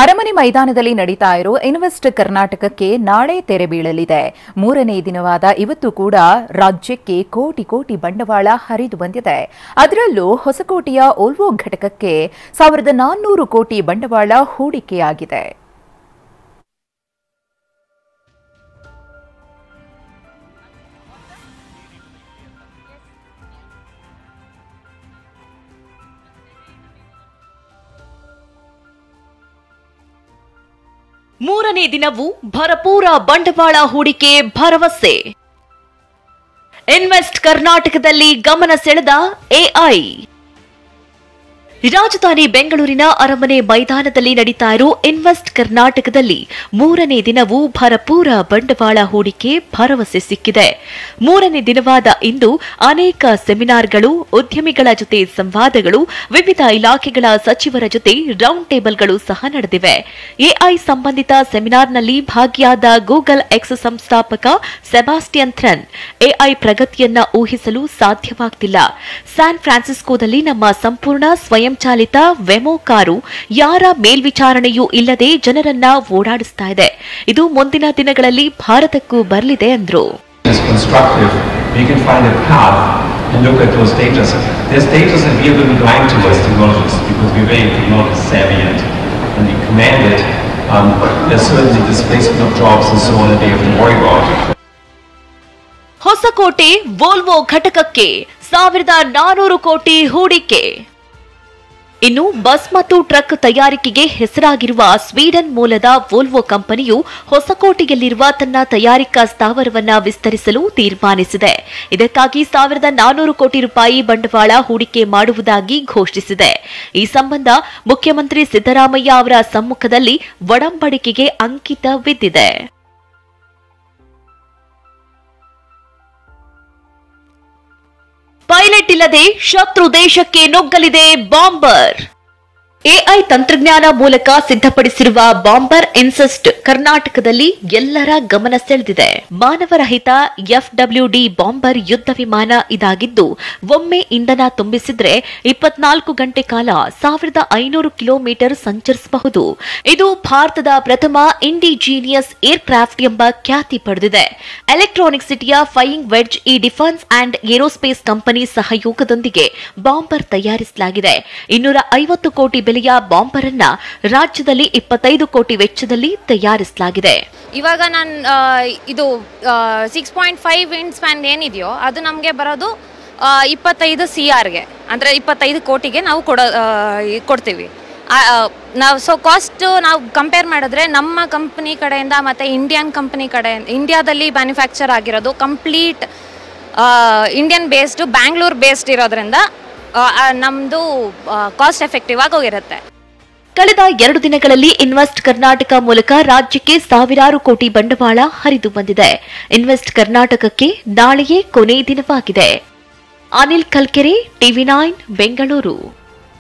ಅರಮನೆ ಮೈದಾನದಲ್ಲಿ ನಡೀತಾ ಇರೋ ಇನ್ವೆಸ್ಟ್ ಕರ್ನಾಟಕಕ್ಕೆ ನಾಳೆ ತೆರೆ ಬೀಳಲಿದೆ. ಮೂರನೇ ದಿನವಾದ ಇವತ್ತು ಕೂಡ ರಾಜ್ಯಕ್ಕೆ ಕೋಟಿ ಕೋಟಿ ಬಂಡವಾಳ ಹರಿದು ಬಂದಿದೆ. ಅದರಲ್ಲೂ ಹೊಸಕೋಟೆಯ ಓಲ್ವೋ ಘಟಕಕ್ಕೆ 1400 ಕೋಟಿ ಬಂಡವಾಳ ಹೂಡಿಕೆಯಾಗಿದೆ. ಮೂರನೇ ದಿನವೂ ಭರಪೂರ ಬಂಡವಾಳ ಹೂಡಿಕೆ ಭರವಸೆ. ಇನ್ವೆಸ್ಟ್ ಕರ್ನಾಟಕದಲ್ಲಿ ಗಮನ ಸೆಳೆದ ಎಐ. ರಾಜಧಾನಿ ಬೆಂಗಳೂರಿನ ಅರಮನೆ ಮೈದಾನದಲ್ಲಿ ನಡೀತಾ ಇರೋ ಇನ್ವೆಸ್ಟ್ ಕರ್ನಾಟಕದಲ್ಲಿ ಮೂರನೇ ದಿನವೂ ಭರಪೂರ ಬಂಡವಾಳ ಹೂಡಿಕೆ ಭರವಸೆ ಸಿಕ್ಕಿದೆ. ಮೂರನೇ ದಿನವಾದ ಇಂದು ಅನೇಕ ಸೆಮಿನಾರ್ಗಳು, ಉದ್ಯಮಿಗಳ ಜೊತೆ ಸಂವಾದಗಳು, ವಿವಿಧ ಇಲಾಖೆಗಳ ಸಚಿವರ ಜೊತೆ ರೌಂಡ್ ಟೇಬಲ್ಗಳು ಸಹ ನಡೆದಿವೆ. ಎಐ ಸಂಬಂಧಿತ ಸೆಮಿನಾರ್ನಲ್ಲಿ ಭಾಗಿಯಾದ ಗೂಗಲ್ ಎಕ್ಸ್ ಸಂಸ್ಥಾಪಕ ಸೆಬಾಸ್ಟಿಯನ್ ಥ್ರನ್ ಎಐ ಪ್ರಗತಿಯನ್ನ ಊಹಿಸಲು ಸಾಧ್ಯವಾಗ್ತಿಲ್ಲ. ಸ್ಯಾನ್ ಫ್ರಾನ್ಸಿಸ್ಕೋದಲ್ಲಿ ನಮ್ಮ ಸಂಪೂರ್ಣ ಸ್ವಯಂ ಚಾಲಿತ ವೆಮೋ ಕಾರು ಯಾರ ಮೇಲ್ವಿಚಾರಣೆಯೂ ಇಲ್ಲದೆ ಜನರನ್ನ ಓಡಾಡಿಸ್ತಾ ಇದೆ. ಇದು ಮುಂದಿನ ದಿನಗಳಲ್ಲಿ ಭಾರತಕ್ಕೂ ಬರಲಿದೆ ಎಂದರು. ಹೊಸಕೋಟೆ ವೋಲ್ವೋ ಘಟಕಕ್ಕೆ 1400 ಕೋಟಿ ಹೂಡಿಕೆ. ಇನ್ನು ಬಸ್ ಮತ್ತು ಟ್ರಕ್ ತಯಾರಿಕೆಗೆ ಹೆಸರಾಗಿರುವ ಸ್ವೀಡನ್ ಮೂಲದ ವೋಲ್ವೋ ಕಂಪನಿಯು ಹೊಸಕೋಟೆಯಲ್ಲಿರುವ ತನ್ನ ತಯಾರಿಕಾ ಸ್ಥಾವರವನ್ನು ವಿಸ್ತರಿಸಲು ತೀರ್ಮಾನಿಸಿದೆ. ಇದಕ್ಕಾಗಿ 1400 ಕೋಟಿ ರೂಪಾಯಿ ಬಂಡವಾಳ ಹೂಡಿಕೆ ಮಾಡುವುದಾಗಿ ಘೋಷಿಸಿದೆ. ಈ ಸಂಬಂಧ ಮುಖ್ಯಮಂತ್ರಿ ಸಿದ್ದರಾಮಯ್ಯ ಅವರ ಸಮ್ಮುಖದಲ್ಲಿ ಒಡಂಬಡಿಕೆಗೆ ಅಂಕಿತವಿದ್ದಿದೆ. ಪೈಲಟ್ ಇಲ್ಲದೆ ಶತ್ರು ದೇಶಕ್ಕೆ ನುಗ್ಗಲಿದೆ ಬಾಂಬರ್. ಎಐ ತಂತ್ರಜ್ಞಾನ ಮೂಲಕ ಸಿದ್ಧಪಡಿಸಿರುವ ಬಾಂಬರ್ ಇನ್ಸೆಸ್ಟ್ ಕರ್ನಾಟಕದಲ್ಲಿ ಎಲ್ಲರ ಗಮನ ಸೆಳೆದಿದೆ. ಮಾನವರಹಿತ FWD ಬಾಂಬರ್ ಯುದ್ಧ ವಿಮಾನ ಇದಾಗಿದ್ದು, ಒಮ್ಮೆ ಇಂಧನ ತುಂಬಿಸಿದ್ರೆ 24 ಗಂಟೆ ಕಾಲ 1500 ಕಿಲೋಮೀಟರ್ ಸಂಚರಿಸಬಹುದು. ಇದು ಭಾರತದ ಪ್ರಥಮ ಇಂಡಿಜಿನಿಯಸ್ ಏರ್ಕ್ರಾಫ್ಟ್ ಎಂಬ ಖ್ಯಾತಿ ಪಡೆದಿದೆ. ಎಲೆಕ್ಟ್ರಾನಿಕ್ ಸಿಟಿಯ ಫ್ಲೈಯಿಂಗ್ ವೆಡ್ಜ್ ಈ ಡಿಫೆನ್ಸ್ ಅಂಡ್ ಏರೋಸ್ಪೇಸ್ ಕಂಪನಿ ಸಹಯೋಗದೊಂದಿಗೆ ಬಾಂಬರ್ ತಯಾರಿಸಲಾಗಿದೆ. 250 ಕೋಟಿ ಬೆಲೆಯ ಬಾಂಬರ್ ಅನ್ನ ರಾಜ್ಯದಲ್ಲಿ 25 ಕೋಟಿ ವೆಚ್ಚದಲ್ಲಿ ತಯಾರಿಸಲಾಗಿದೆ. ಇವಾಗ ನಾನು ಇದು 6.5 ವಿಂಡ್ ಸ್ಪ್ಯಾನ್ ಏನಿದೆಯೋ ಅದು ನಮಗೆ ಬರೋದು 25 CRಗೆ, ಅಂದರೆ 25 ಕೋಟಿಗೆ ನಾವು ಕೊಡ್ತೀವಿ. ನಾವು ಕಾಸ್ಟ್ ನಾವು ಕಂಪೇರ್ ಮಾಡಿದ್ರೆ ನಮ್ಮ ಕಂಪನಿ ಕಡೆಯಿಂದ ಮತ್ತು ಇಂಡಿಯನ್ ಕಂಪನಿ ಇಂಡಿಯಾದಲ್ಲಿ ಮ್ಯಾನುಫ್ಯಾಕ್ಚರ್ ಆಗಿರೋದು complete Indian based, Bangalore based ಇರೋದ್ರಿಂದ ನಮ್ಮದು ಕಾಸ್ಟ್ ಎಫೆಕ್ಟಿವ್ ಆಗಿ ಹೋಗಿರುತ್ತೆ. ಕಳೆದ 2 ದಿನಗಳಲ್ಲಿ ಇನ್ವೆಸ್ಟ್ ಕರ್ನಾಟಕ ಮೂಲಕ ರಾಜ್ಯಕ್ಕೆ ಸಾವಿರಾರು ಕೋಟಿ ಬಂಡವಾಳ ಹರಿದು ಬಂದಿದೆ. ಇನ್ವೆಸ್ಟ್ ಕರ್ನಾಟಕಕ್ಕೆ ನಾಳೆಯೇ ಕೊನೆ ದಿನವಾಗಿದೆ. ಅನಿಲ್ ಕಲ್ಕೆರೆ, TV9 ಬೆಂಗಳೂರು.